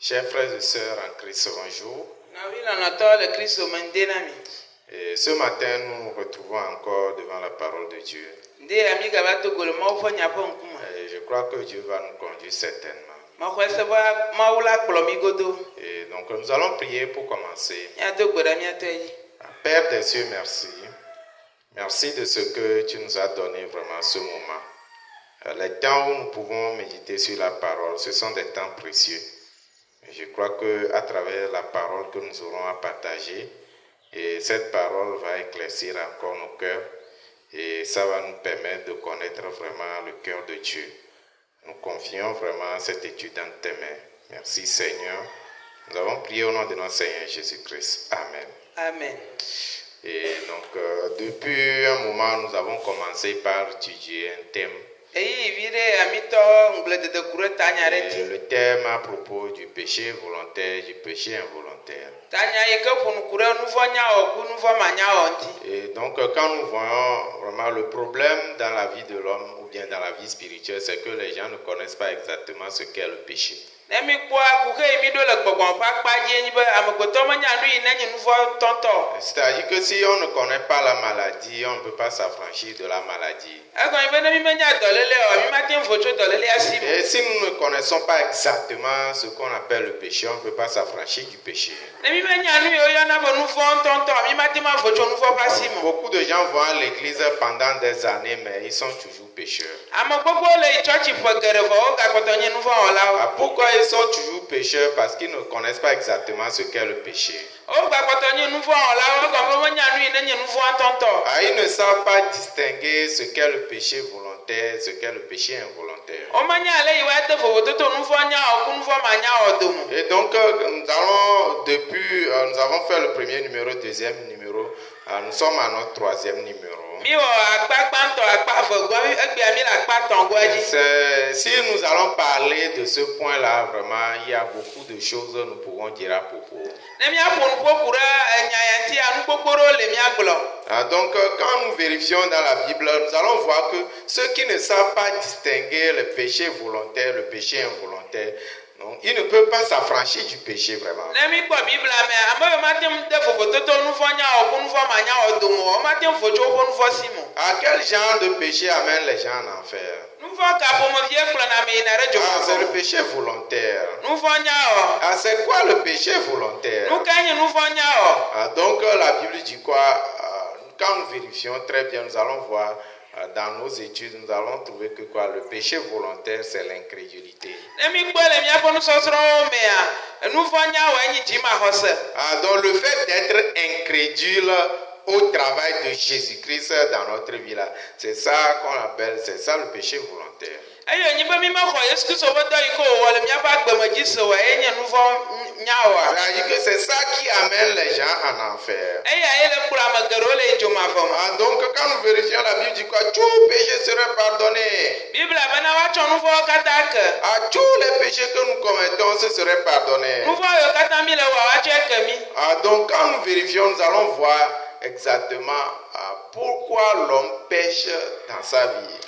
Chers frères et sœurs en Christ, bonjour. Et ce matin, nous nous retrouvons encore devant la parole de Dieu. Et je crois que Dieu va nous conduire certainement. Et donc nous allons prier pour commencer. Père des cieux, merci. Merci de ce que tu nous as donné vraiment ce moment. Les temps où nous pouvons méditer sur la parole, ce sont des temps précieux. Je crois qu'à travers la parole que nous aurons à partager, et cette parole va éclaircir encore nos cœurs et ça va nous permettre de connaître vraiment le cœur de Dieu. Nous confions vraiment cette étude dans tes mains. Merci Seigneur. Nous avons prié au nom de notre Seigneur Jésus-Christ. Amen. Amen. Et donc, depuis un moment, nous avons commencé par étudier un thème. Et le thème à propos du péché volontaire, du péché involontaire. Et donc, quand nous voyons vraiment le problème dans la vie de l'homme ou bien dans la vie spirituelle, c'est que les gens ne connaissent pas exactement ce qu'est le péché. C'est-à-dire que si on ne connaît pas la maladie, on ne peut pas s'affranchir de la maladie. Et si nous ne connaissons pas exactement ce qu'on appelle le péché, on ne peut pas s'affranchir du péché. Beaucoup de gens vont à l'église pendant des années, mais ils sont toujours pécheurs. Pourquoi ils sont toujours pécheurs? Parce qu'ils ne connaissent pas exactement ce qu'est le péché. Ils ne savent pas distinguer ce qu'est le péché volontaire, ce qu'est le péché involontaire. Et donc, nous avons fait le premier numéro, deuxième numéro. Nous sommes à notre troisième numéro. Si nous allons parler de ce point-là, vraiment, il y a beaucoup de choses que nous pouvons dire à propos. Donc, quand nous vérifions dans la Bible, nous allons voir que ceux qui ne savent pas distinguer le péché volontaire, le péché involontaire, non, ils ne peuvent pas s'affranchir du péché vraiment. Quel genre de péché amène les gens en enfer? C'est le péché volontaire. C'est quoi le péché volontaire? Donc la Bible dit quoi? Quand nous vérifions très bien, nous allons voir dans nos études, nous allons trouver que quoi? Le péché volontaire, c'est l'incrédulité. Donc le fait d'être incrédule au travail de Jésus-Christ dans notre vie là, c'est ça qu'on appelle, c'est ça le péché volontaire. C'est-à-dire que c'est ça qui amène les gens en enfer. Donc quand nous vérifions la Bible dit quoi? Tout péché serait pardonné. Tous les péchés que nous commettons, ce serait pardonné. Donc quand nous vérifions, nous allons voir exactement pourquoi l'homme pêche dans sa vie.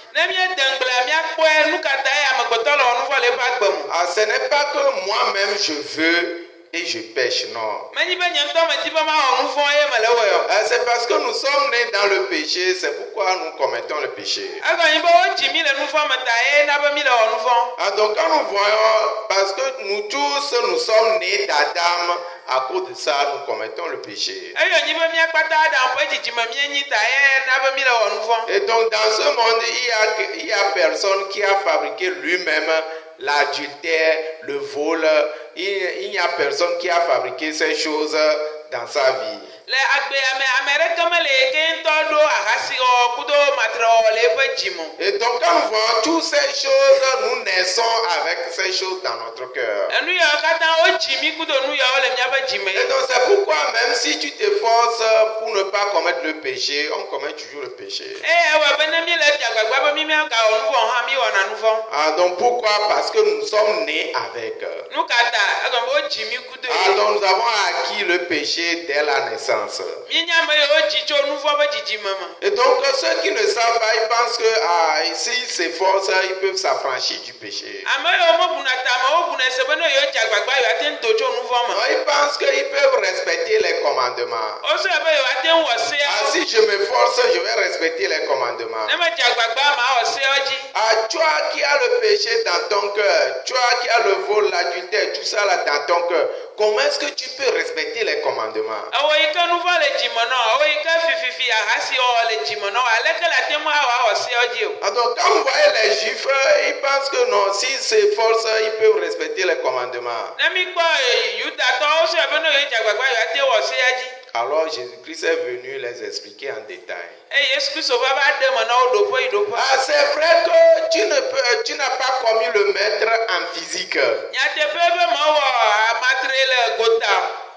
Ce n'est pas que moi-même je veux et je pêche, non. C'est parce que nous sommes nés dans le péché, c'est pourquoi nous commettons le péché. Donc quand nous voyons, parce que nous tous, nous sommes nés d'Adam, à cause de ça, nous commettons le péché. Et donc dans ce monde, il y a personne qui a fabriqué lui-même l'adultère, le vol. Il n'y a personne qui a fabriqué ces choses dans sa vie. Et donc quand nous voyons toutes ces choses, nous naissons avec ces choses dans notre cœur. Et donc c'est pourquoi même si tu t'efforces pour ne pas commettre le péché, on commet toujours le péché. Donc pourquoi? Parce que nous sommes nés avec. Donc nous avons acquis le péché dès la naissance. connaissance. Et donc ceux qui ne savent pas, ils pensent que s'ils s'efforcent, ils peuvent s'affranchir du péché. Ils pensent qu'ils peuvent respecter les commandements. Si je m'efforce, je vais respecter les commandements. Toi qui as le péché dans ton cœur, toi qui as le vol, l'adultère, tout ça là dans ton cœur, comment est-ce que tu peux respecter les commandements? Donc quand vous voyez les Juifs, ils pensent que non, s'ils s'efforcent, ils peuvent respecter les commandements. Alors Jésus-Christ est venu les expliquer en détail. C'est vrai que tu n'as pas commis le maître en physique.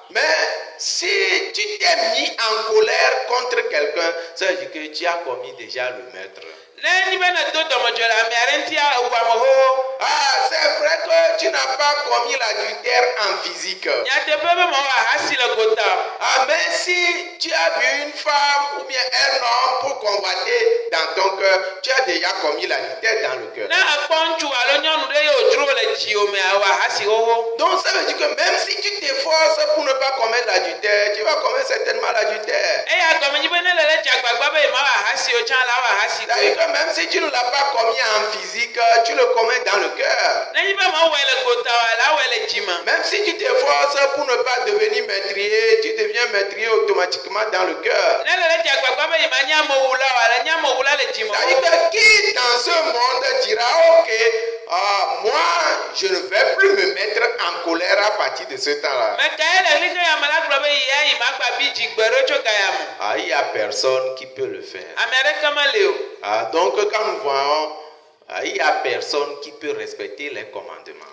Mais si tu t'es mis en colère contre quelqu'un, ça veut dire que tu as commis déjà le maître. C'est vrai que tu n'as pas commis l'adultère en physique. Mais si tu as vu une femme ou bien un homme pour convoiter dans ton cœur, tu as déjà commis l'adultère dans le cœur. Donc ça veut dire que même si tu t'efforces pour ne pas commettre l'adultère, tu vas commettre certainement l'adultère. C'est-à-dire que même si tu ne l'as pas commis en physique, tu le commets dans le cœur. Même si tu t'efforces pour ne pas devenir meurtrier, tu deviens meurtrier automatiquement dans le cœur. C'est-à-dire que qui dans ce monde dira ok, moi je ne vais plus me mettre en colère à partir de ce temps-là. Il n'y a personne qui peut le faire. Donc quand nous voyons, il n'y a personne qui peut respecter les commandements.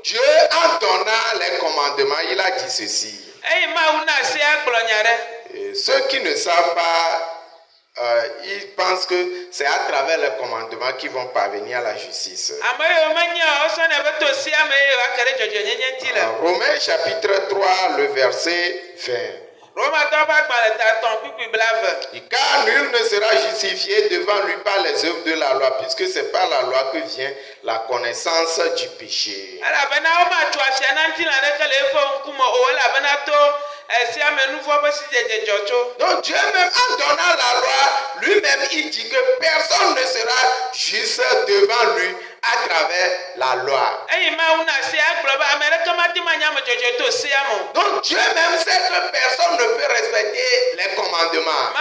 Dieu, en donnant les commandements, il a dit ceci. Et ceux qui ne savent pas, ils pensent que c'est à travers les commandements qu'ils vont parvenir à la justice. Romains chapitre 3, le verset 20. Car nul ne sera justifié devant lui par les œuvres de la loi, puisque c'est par la loi que vient la connaissance du péché. Donc Dieu même en donnant la loi, lui-même il dit que personne ne sera juste devant lui à travers la loi. Donc Dieu même sait que personne ne peut respecter les commandements.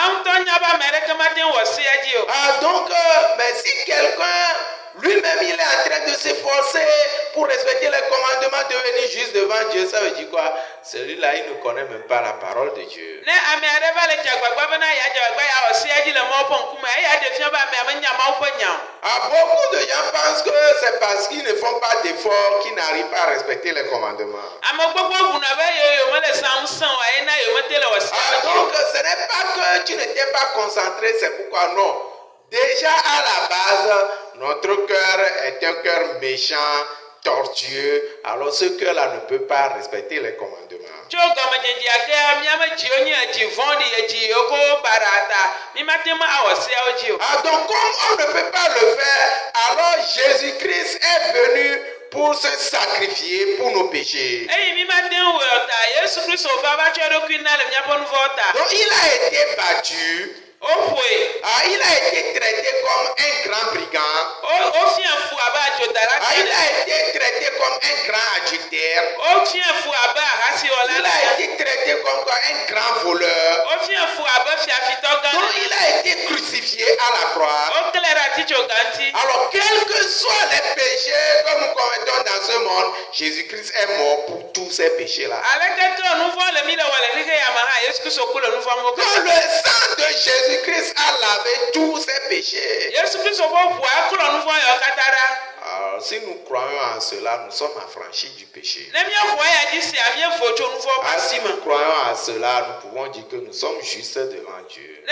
Donc mais si quelqu'un lui-même il est en train de s'efforcer pour respecter les commandements, devenir juste devant Dieu, ça veut dire quoi? Celui-là il ne connaît même pas la parole de Dieu. Beaucoup de gens pensent que c'est parce qu'ils ne font pas d'efforts qu'ils n'arrivent pas à respecter les commandements. Donc ce n'est pas que tu ne t'es pas concentré, c'est pourquoi non. Déjà à la base, notre cœur est un cœur méchant, tortueux. Alors ce cœur-là ne peut pas respecter les commandements. Donc comme on ne peut pas le faire, alors Jésus-Christ est venu pour se sacrifier pour nos péchés. Donc il a été battu. Il a été traité comme un grand brigand. Il a été traité comme un grand adultère. Il a été traité comme un grand voleur. Donc il a été crucifié à la croix. Alors quels que soient les péchés que nous commettons dans ce monde, Jésus-Christ est mort pour tous ces péchés-là. Donc le sang de Jésus-Christ a lavé tous ses péchés. Alors, si nous croyons en cela, nous sommes affranchis du péché. Si nous croyons à cela, nous pouvons dire que nous sommes justes devant Dieu.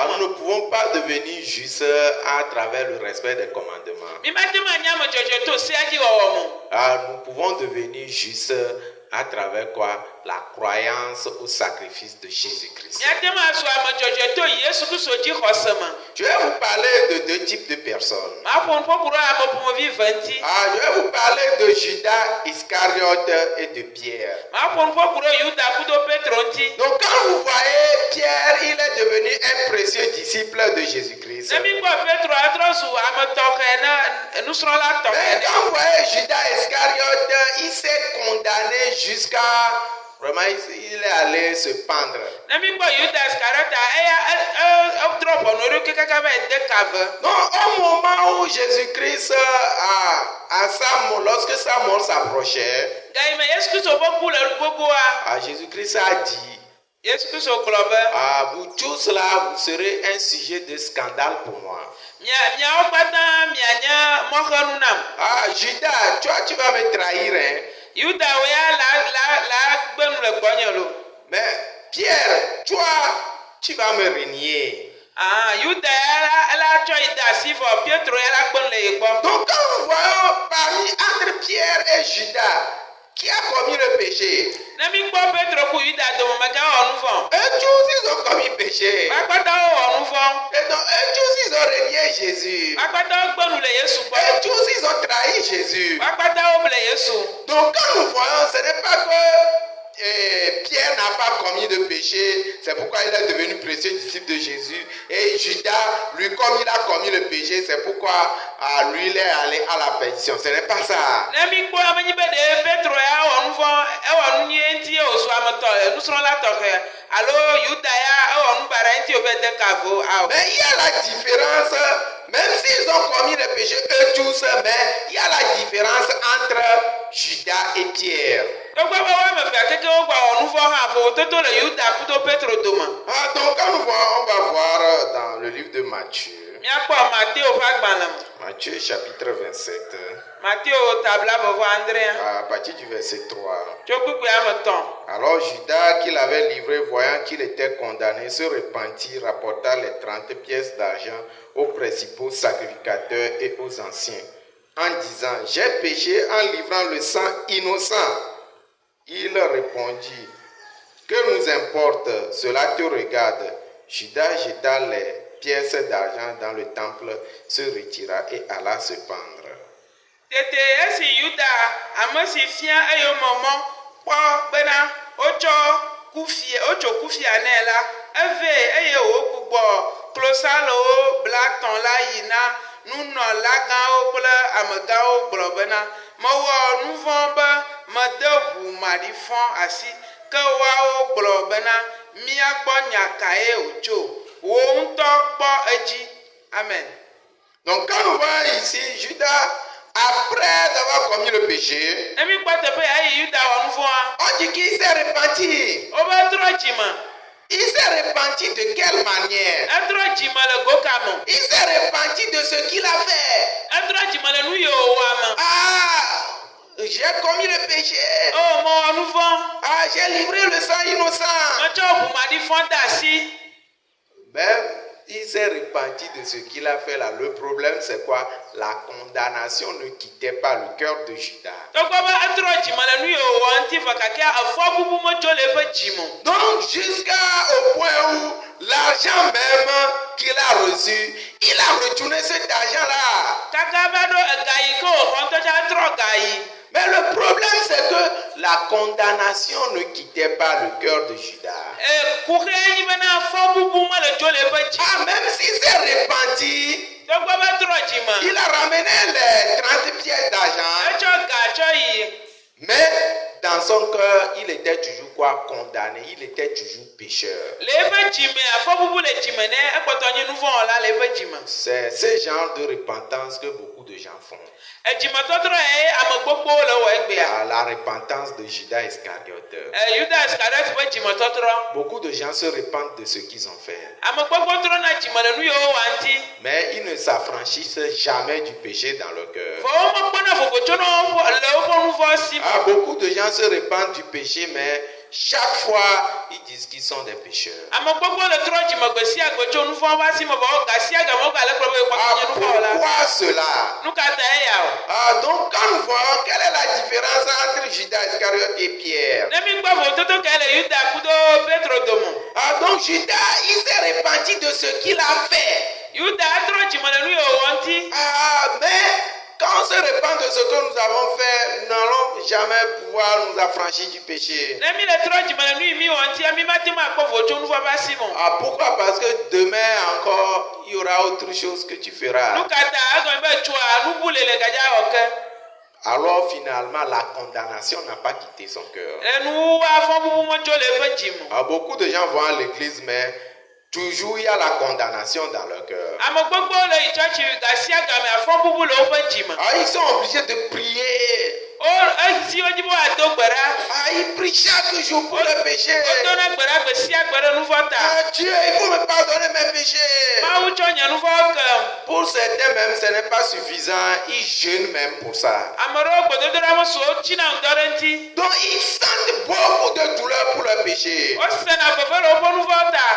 Nous ne pouvons pas devenir justes à travers le respect des commandements. Nous pouvons devenir justes à travers quoi? La croyance au sacrifice de Jésus-Christ. Je vais vous parler de deux types de personnes. Je vais vous parler de Judas Iscariote et de Pierre. Donc quand vous voyez Pierre, il est devenu un précieux disciple de Jésus-Christ. Mais quand vous voyez Judas Iscariote, il s'est condamné jusqu'à... Vraiment, il est allé se pendre. Donc, au moment où Jésus-Christ, lorsque sa mort s'approchait, Jésus-Christ a dit, vous tous là, vous serez un sujet de scandale pour moi. Judas, toi, tu vas me trahir, hein? Mais Pierre, toi, tu vas me renier. Donc quand nous voyons entre Pierre et Judas, qui a commis le péché? Et tous ils ont commis péché. Et tous ils ont renié Jésus. Et tous ils ont trahi Jésus. Donc quand nous voyons, ce n'est pas que Pierre n'a pas commis de péché, c'est pourquoi il est devenu précieux disciple de Jésus. Et Judas, lui, comme il a commis le péché, c'est pourquoi lui, il est allé à la perdition. Ce n'est pas ça. Mais il y a la différence, même s'ils ont commis le péché, eux tous, mais il y a la différence entre Judas et Pierre. Donc quand nous voyons, on va voir dans le livre de Matthieu. Matthieu chapitre 27. À partir du verset 3. Alors Judas, qu'il avait livré, voyant qu'il était condamné, se repentit, rapporta les 30 pièces d'argent aux principaux sacrificateurs et aux anciens, en disant, j'ai péché en livrant le sang innocent. Il répondit, que nous importe, cela te regarde. Judas jeta les pièces d'argent dans le temple, se retira et alla se pendre. Amen. Donc quand on voit ici Judas, après avoir commis le péché, on dit qu'il s'est repenti. Il s'est repenti de quelle manière? Il s'est repenti de ce qu'il a fait. J'ai commis le péché. J'ai livré le sang innocent. Il s'est repenti de ce qu'il a fait là. Le problème, c'est quoi? La condamnation ne quittait pas le cœur de Judas. Donc, jusqu'au point où l'argent même qu'il a reçu, il a retourné cet argent-là. Mais le problème, c'est que la condamnation ne quittait pas le cœur de Judas. Même s'il s'est repenti, il a ramené les 30 pièces d'argent. Mais dans son cœur, il était toujours quoi? Condamné. Il était toujours pécheur. C'est ce genre de repentance que beaucoup de gens font. La repentance de Judas Iscariote. Beaucoup de gens se repentent de ce qu'ils ont fait. mais ils ne s'affranchissent jamais du péché dans leur cœur. Beaucoup de gens se répandent du péché, mais chaque fois, ils disent qu'ils sont des pécheurs. Pourquoi cela? Donc, quand nous voyons quelle est la différence entre Judas Iscariote et Pierre. Donc, Judas, il s'est repenti de ce qu'il a fait. Mais quand on se repent de ce que nous avons fait, nous n'allons jamais pouvoir nous affranchir du péché. Pourquoi? Parce que demain encore, il y aura autre chose que tu feras. Alors finalement, la condamnation n'a pas quitté son cœur. Beaucoup de gens vont à l'église, mais toujours il y a la condamnation dans leur cœur. Ils sont obligés de prier. Ils prient chaque jour pour le péché. Dieu, il faut me pardonner mes péchés. Pour certains même, ce n'est pas suffisant. Ils jeûnent même pour ça. Donc ils sentent beaucoup de douleur pour le péché.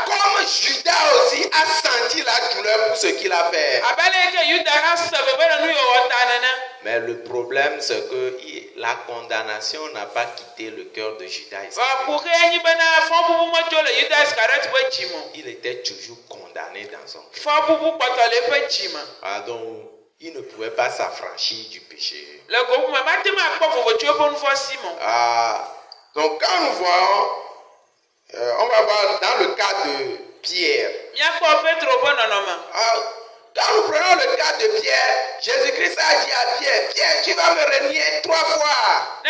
Comme Judas aussi a senti la douleur pour ce qu'il a fait. Mais le problème, c'est que la condamnation n'a pas quitté le cœur de Judas. Il était toujours condamné dans son cœur. Donc, il ne pouvait pas s'affranchir du péché. Donc, quand nous voyons, on va voir dans le cas de Pierre. Quand nous prenons le cas de Pierre, Jésus-Christ a dit à Pierre, Pierre, tu vas me renier 3 fois.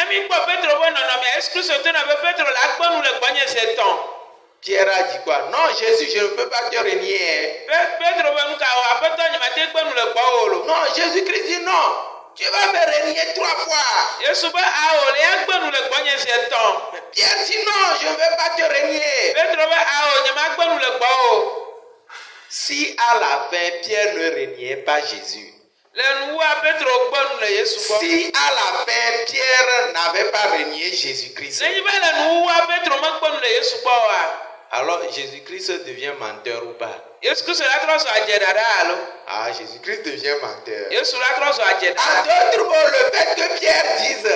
Pierre a dit quoi? Non, Jésus, je ne peux pas te renier. Non, Jésus-Christ dit non, tu vas me renier 3 fois. Pierre dit non, je ne vais pas te renier. Si à la fin, Pierre ne reniait pas Jésus, si à la fin, Pierre n'avait pas renié Jésus-Christ, alors Jésus-Christ devient menteur ou pas? Jésus-Christ devient menteur. En d'autres mots, le fait que Pierre dise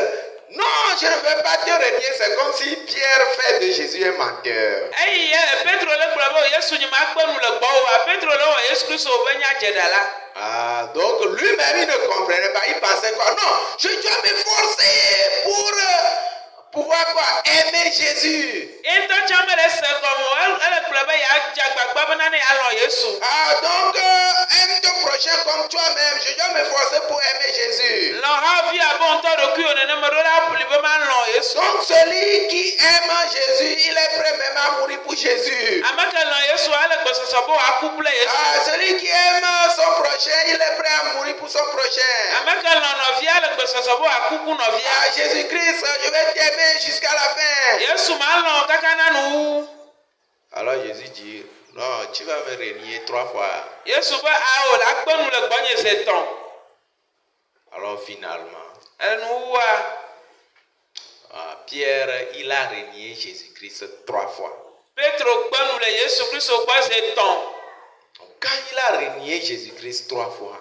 non, je ne vais pas te renier, c'est comme si Pierre fait de Jésus un menteur. Donc lui-même il ne comprenait pas, il pensait quoi? Non, je dois m'efforcer pour pouvoir aimer Jésus. Donc aime ton prochain comme toi-même. Je dois m'efforcer pour aimer Jésus. Donc celui qui aime Jésus, il est prêt même à mourir pour Jésus. Celui qui aime son prochain, il est prêt à mourir pour son prochain. Jésus-Christ, je vais t'aimer jusqu'à la fin. Alors Jésus dit, non, tu vas me renier 3 fois. Alors finalement, Pierre, il a renié Jésus-Christ 3 fois. Quand il a renié Jésus-Christ 3 fois,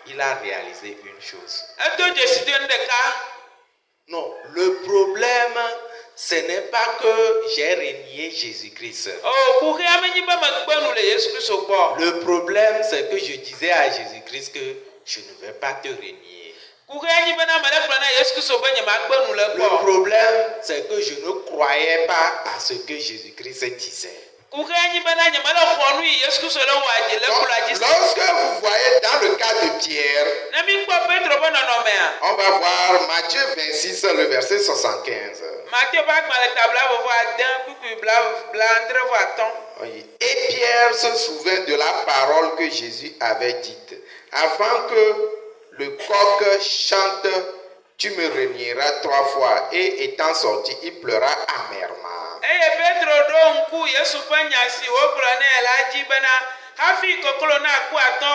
il a réalisé une chose. Non, le problème, ce n'est pas que j'ai renié Jésus-Christ. Le problème, c'est que je disais à Jésus-Christ que je ne vais pas te renier. Le problème, c'est que je ne croyais pas à ce que Jésus-Christ disait. Donc, lorsque vous voyez dans le cas de Pierre, on va voir Matthieu 26, le verset 75. Et Pierre se souvint de la parole que Jésus avait dite. Avant que le coq chante, tu me renieras 3 fois. Et étant sorti, il pleura amèrement. hafi kokolo na ku atɔ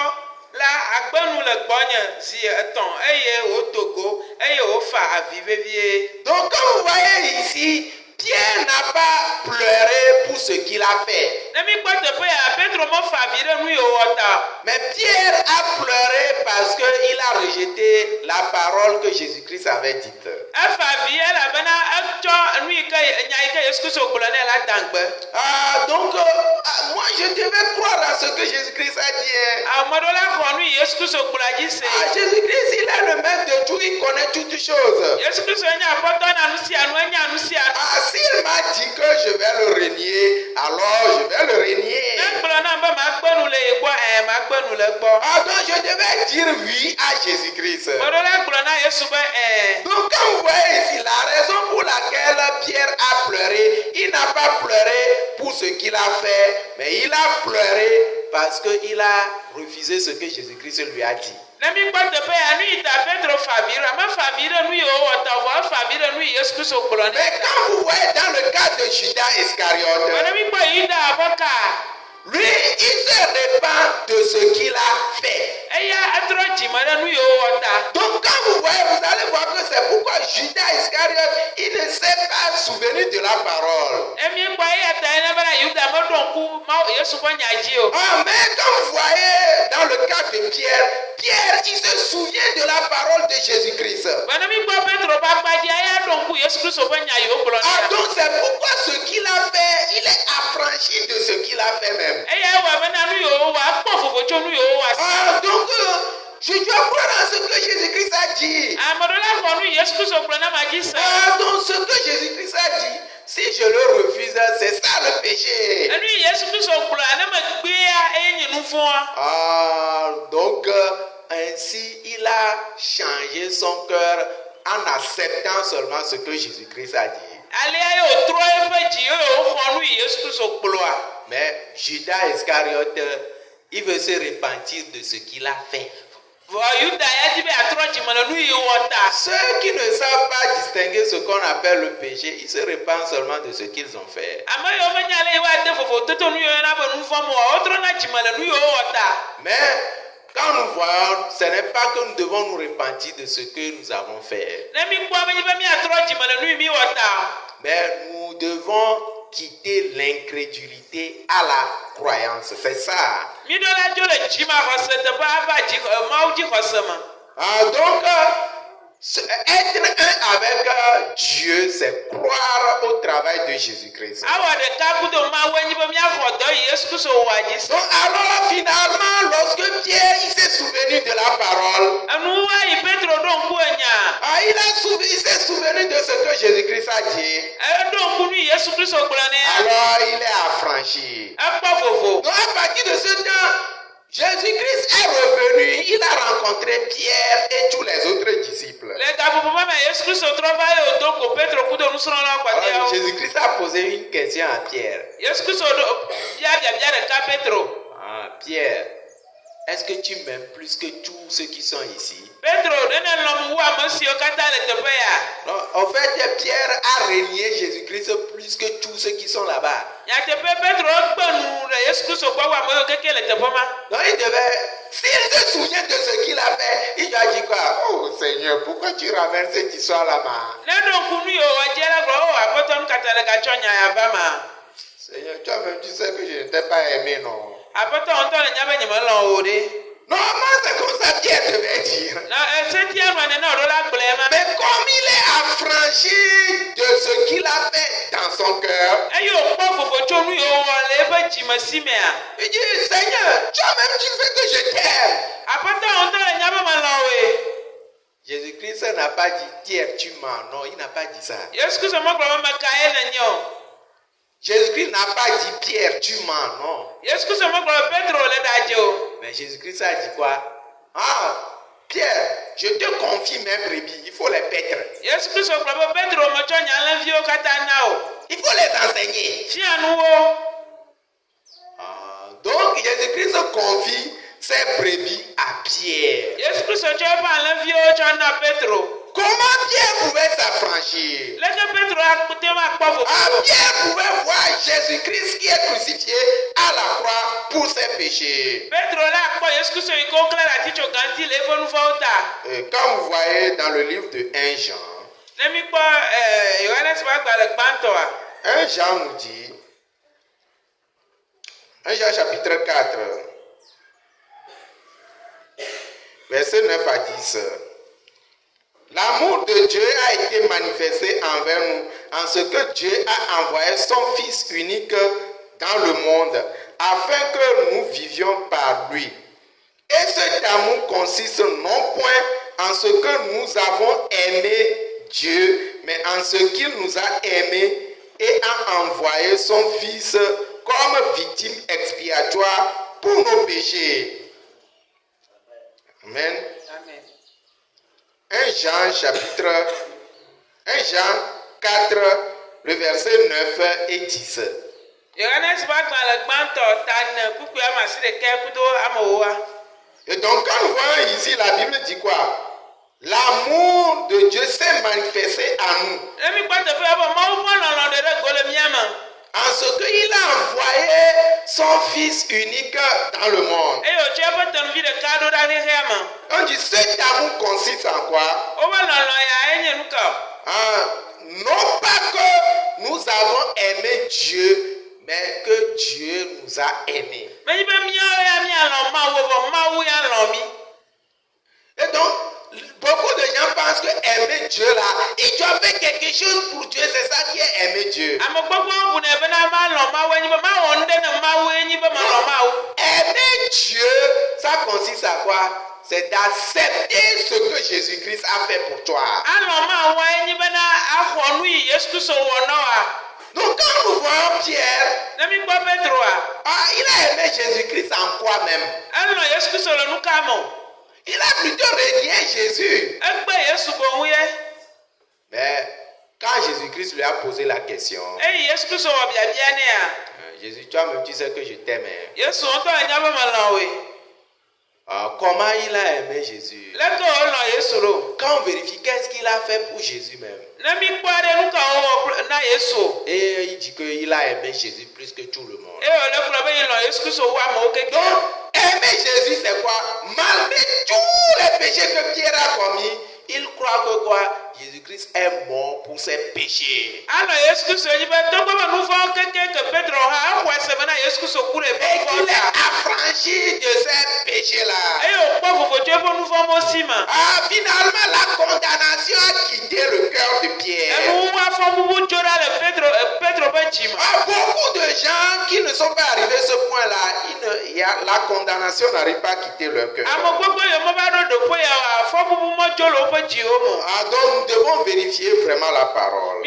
la agbenu le gbɔnye zi etɔ̃ eye wodogo eye wofa avi vevie. Donc comme vous voyez ici, Pierre n'a pas pleuré pour ce qu'il a fait. Ne mi kpɔ teƒe ya Petro me fa avi ɖe nu yi wòwɔ ta. Mais Pierre a pleuré parce qu'il a rejeté la parole que Jésus-Christ avait dite. Efa avi elabena etsɔ nu yi ke nya yi ke Yesu Kristo gblɔ nɛ la da ŋgbe. Donc moi je devais croire à ce que Jésus-Christ a dit. Ame ɖewo la xɔ nu yi Yesu Kristo gblɔ dzi se. Jésus-Christ, il est le maître de tout, il connaît toutes choses. Yesu Kristo nye aƒetɔ na nu sia nu, enya nu sia nu. S'il m'a dit que je vais le renier, alors je vais le renier. Egblɔ nam be magbe nu le yi gbɔ, magbe nu le gbɔ. Donc je devais dire oui à Jésus-Christ. Ame ɖewo la gblɔ na Yesu be Donc quand vous voyez ici, la raison pour laquelle Pierre a pleuré, il n'a pas pleuré pour ce qu'il a fait, mais il a pleuré parce qu'il a refusé ce que Jésus-Christ lui a dit. Ne mi kpɔ teƒe ya nu yi ta Petro fa avi ɖe, ame fa avi ɖe nu yi wòwɔ ta vɔ efa avi ɖe nu yi Yesu Kristo gblɔ nɛ. Mais quand vous voyez dans le cas de Judas Iscariote, Ne mi kpɔ Yuda ƒe ka. lui, il se répand de ce qu'il a fait. Eya etrɔ dzime ɖe nu yi wòwɔ ta. Donc quand vous voyez, vous allez voir que c'est pourquoi Judas Iscariote, il ne s'est pas souvenu de la parole. Emi kpɔ eya ta ene bena Yuda meɖo ŋku Mawu Yesu ƒe nya dzi o. Mais quand vous voyez dans le cas de Pierre, Pierre, il se souvient de la parole de Jésus-Christ. Ne mi kpɔ Petro ƒe akpa dzi, eya ɖo ŋku Yesu Kristo ƒe nya yi wogblɔ nɛ. Donc c'est pourquoi ce qu'il a fait, il est affranchi de ce qu'il a fait même. Eya ewɔ bena nu yi wòwɔ, ekpɔ vovo tso nu yi wòwɔ asi. Donc je dois croire en ce que Jésus-Christ a dit. Ame ɖewo la xɔ nu yi Yesu Kristo gblɔ na ma dzi se. Donc ce que Jésus-Christ a dit, si je le refuse, c'est ça le péché. Nu yi Yesu Kristo gblɔ ne me gbea eye nye nu vɔ̃a. Donc ainsi il a changé son cœur en acceptant seulement ce que Jésus-Christ a dit. Alea ye wòtrɔ eƒe dzi eye wòxɔ nu yi Yesu Kristo gblɔa. Mais Judas Iscariote, il veut se repentir de ce qu'il a fait. Vɔ Yuda ya di be atrɔ dzime le nu yi wɔ ta. Ceux qui ne savent pas distinguer ce qu'on appelle le péché, ils se repentent seulement de ce qu'ils ont fait. Ame yiwo menya le yi woade vovototo nu yiwo na be nu vɔ̃ wɔa, wotrɔna dzime le nu yiwo wɔ ta. Mais quand nous voyons, ce n'est pas que nous devons nous repentir de ce que nous avons fait. Ne mi kpɔ be nyi be miatrɔ dzime le nu yi mi wɔ ta. Mais nous devons quitter l'incrédulité à la croyance. C'est ça. Mi ɖo la dzo le dzimaxɔse teƒe ava Mawu dzixɔse me. Donc, être un avec Dieu, c'est croire au travail de Jésus-Christ. Awɔ ɖeka kudo Mawu enyi be miaxɔ dɔ yi Yesu Kristo wɔa dzi se. Donc alors finalement, lorsque Pierre il s'est souvenu de la parole, Enuwa yi Petro ɖo ŋku enya. il s'est souvenu de ce que Jésus-Christ a dit. Eɖo ŋku nu yi Yesu Kristo gblɔ nɛ. Alors il est affranchi. Ekpɔ vovo. Donc à partir de ce temps, Jésus-Christ est revenu, il a rencontré Pierre et tous les autres disciples. Le gaƒoƒo me Yesu Kristo trɔ va eye wòdo ko Petro kudo nusrɔ̃lawo kpɔtɔewo. Jésus-Christ a posé une question à Pierre. Yesu Kristo ɖo bia biabia ɖeka Petro. Pierre, est-ce que tu m'aimes plus que tous ceux qui sont ici? Petro nene lɔm wu ame siwo katã le teƒe ya. En fait, Pierre a renié Jésus-Christ plus que tous ceux qui sont là-bas. Nyateƒe Petro egbe nu le Yesu Kristo gbɔ wu ame yiwo keke le teƒe ma. Donc il devait, s'il se souvient de ce qu'il a fait, il doit dire quoi? Oh Seigneur, pourquoi tu ramènes cette histoire là-bas? Ne ɖo ŋku nu yiwo wòdzi la gblɔ, o aƒetɔ nu katã le gatsɔ nya ya va ma. Seigneur, toi-même tu sais que je ne t'ai pas aimé, non? Aƒetɔ ŋutɔ le nya be nyemelɔ o ɖe. Normalement, c'est comme ça Pierre devait dire. Setia nu nene wòɖo la gblɔe ma. Mais comme il est affranchi de ce qu'il a fait dans son cœur, eye wòkpɔ vovo tso nu yiwo wɔ le eƒe dzimesi mea. il dit, Seigneur, toi-même tu sais que je t'aime. Aƒetɔ ŋutɔ le nya be melɔ oe. Jésus-Christ n'a pas dit, Pierre, tu mens. Non, il n'a pas dit ça. Yesu Kristo megblɔ be meka ye nenye o. Jésus-Christ n'a pas dit, Pierre, tu mens. Non. Yesu Kristo megblɔ be Petro le ɖadze o. Mais Jésus-Christ a dit quoi? Pierre, je te confie mes brebis, il faut les paître. Yesu Kristo gblɔ be Petro metsɔ nye alẽviwo katã na o. Il faut les enseigner. Fia nu wo. Donc Jésus-Christ confie ses brebis à Pierre. Yesu Kristo tsɔ eƒe alẽviwo tsɔ na Petro. Comment Pierre pouvait s'affranchir? Pierre pouvait voir Jésus-Christ qui est crucifié à la croix pour ses péchés. Quand vous voyez dans le livre de 1 Jean, 1 Jean nous dit, 1 Jean chapitre 4, verset 9 à 10. L'amour de Dieu a été manifesté envers nous en ce que Dieu a envoyé son Fils unique dans le monde afin que nous vivions par lui. Et cet amour consiste non point en ce que nous avons aimé Dieu, mais en ce qu'il nous a aimés et a envoyé son Fils comme victime expiatoire pour nos péchés. Amen. 1 Jean 4, le verset 9 et 10. Et donc quand nous voyons ici, la Bible dit quoi? L'amour de Dieu s'est manifesté à nous. En ce qu'il a envoyé son Fils unique dans le monde. On dit cet amour consiste en quoi? Non pas que nous avons aimé Dieu, mais que Dieu nous a aimés. Et donc, beaucoup de gens pensent que aimer Dieu là, il doit faire quelque chose pour Dieu, c'est ça qui est aimer Dieu. Aimer Dieu, ça consiste à quoi? C'est d'accepter ce que Jésus-Christ a fait pour toi. Donc quand nous voyons Pierre, il a aimé Jésus-Christ en quoi même? Il a plutôt renié Jésus. Mais quand Jésus-Christ lui a posé la question, Jésus, toi-même tu sais que je t'aime. Comment il a aimé Jésus? Quand on vérifie, qu'est-ce qu'il a fait pour Jésus même? Et il dit qu'il a aimé Jésus plus que tout le monde. Donc, aimer Jésus, c'est quoi? Malgré tous les péchés que Pierre a commis, il croit que quoi? Jésus-Christ est mort pour ses péchés. Et qu'il est affranchi de ces péchés-là. Finalement, la condamnation a quitté le cœur de Pierre. Beaucoup de gens qui ne sont pas arrivés à ce point-là, la condamnation n'arrive pas à quitter leur cœur. Donc nous devons vérifier vraiment la parole.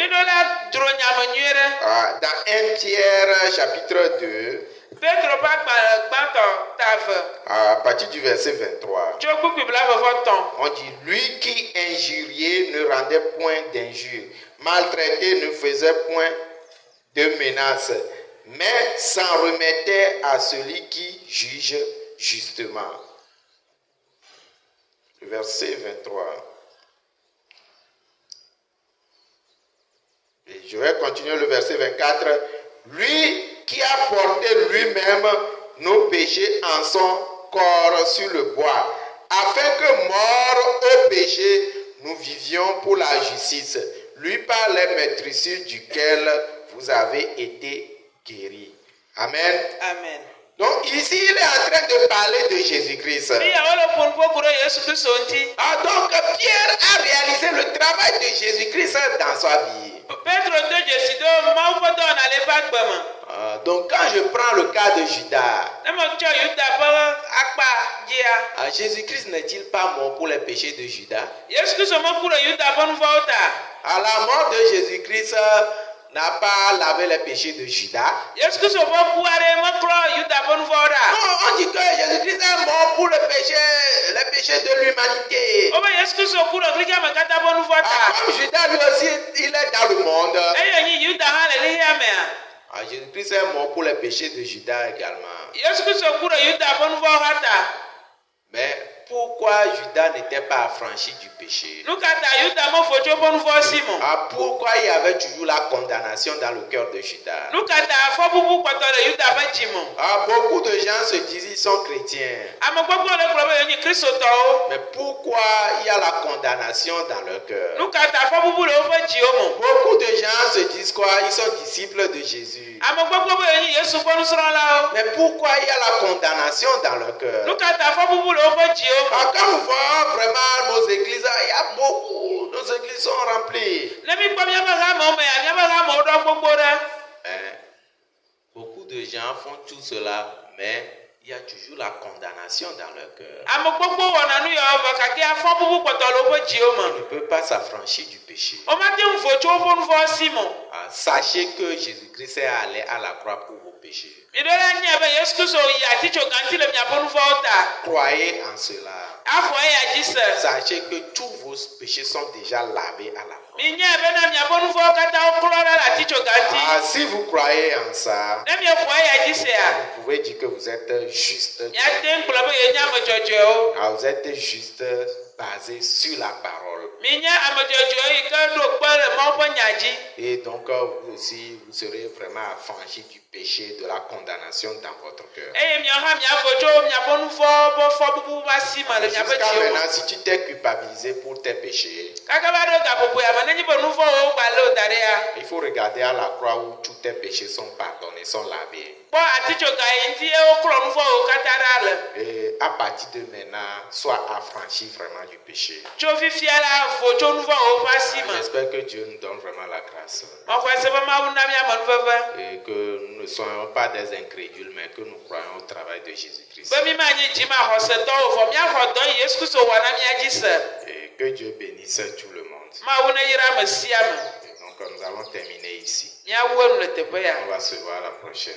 Dans 1 Pierre chapitre 2, à partir du verset 23, on dit, lui qui injuriait ne rendait point d'injure, maltraité ne faisait point de menaces, mais s'en remettait à celui qui juge justement. Le verset 23. Et je vais continuer le verset 24. Lui qui a porté lui-même nos péchés en son corps sur le bois, afin que morts au péché, nous vivions pour la justice. Lui par les meurtrissures duquel vous avez été guéris. Amen. Amen. Donc ici, il est en train de parler de Jésus-Christ. Donc Pierre a réalisé le travail de Jésus-Christ dans sa vie. Donc quand je prends le cas de Judas, Jésus-Christ n'est-il pas mort pour les péchés de Judas? À la mort de Jésus-Christ n'a pas lavé les péchés de Judas. Non, on dit que Jésus-Christ est mort pour les péchés de l'humanité. Comme Judas lui aussi, il est dans le monde. Jésus-Christ est mort pour les péchés de Judas également. Mais pourquoi Judas n'était pas affranchi du péché. Ah, pourquoi il y avait toujours la condamnation dans le cœur de Judas? Ah, beaucoup de gens se disent qu'ils sont chrétiens. Mais pourquoi il y a la condamnation dans leur cœur? Beaucoup de gens se disent quoi? Ils sont disciples de Jésus. Mais pourquoi il y a la condamnation dans leur cœur? Ah, quand vous voyez vraiment nos églises, il y a beaucoup, nos églises sont remplies. Beaucoup de gens font tout cela, mais il y a toujours la condamnation dans leur cœur. On ne peut pas s'affranchir du péché. Ah, sachez que Jésus-Christ est allé à la croix pour vos péchés. Croyez en cela. Sachez que tous vos péchés sont déjà lavés à la croix. Ah, si vous croyez en ça, vous pouvez dire que vous êtes juste. Ah, vous êtes juste basé sur la parole. Et donc, vous aussi, vous serez vraiment affranchi du péché, de la condamnation dans votre cœur. Jusqu'à maintenant, si tu t'es culpabilisé pour tes péchés, il faut regarder à la croix où tous tes péchés sont pardonnés, sont lavés. Et à partir de maintenant, sois affranchi vraiment du péché. J'espère que Dieu nous donne vraiment la grâce. Et que nous ne soyons pas des incrédules, mais que nous croyons au travail de Jésus-Christ. Et que Dieu bénisse tout le monde. Et donc nous allons terminer ici. On va se voir la prochaine.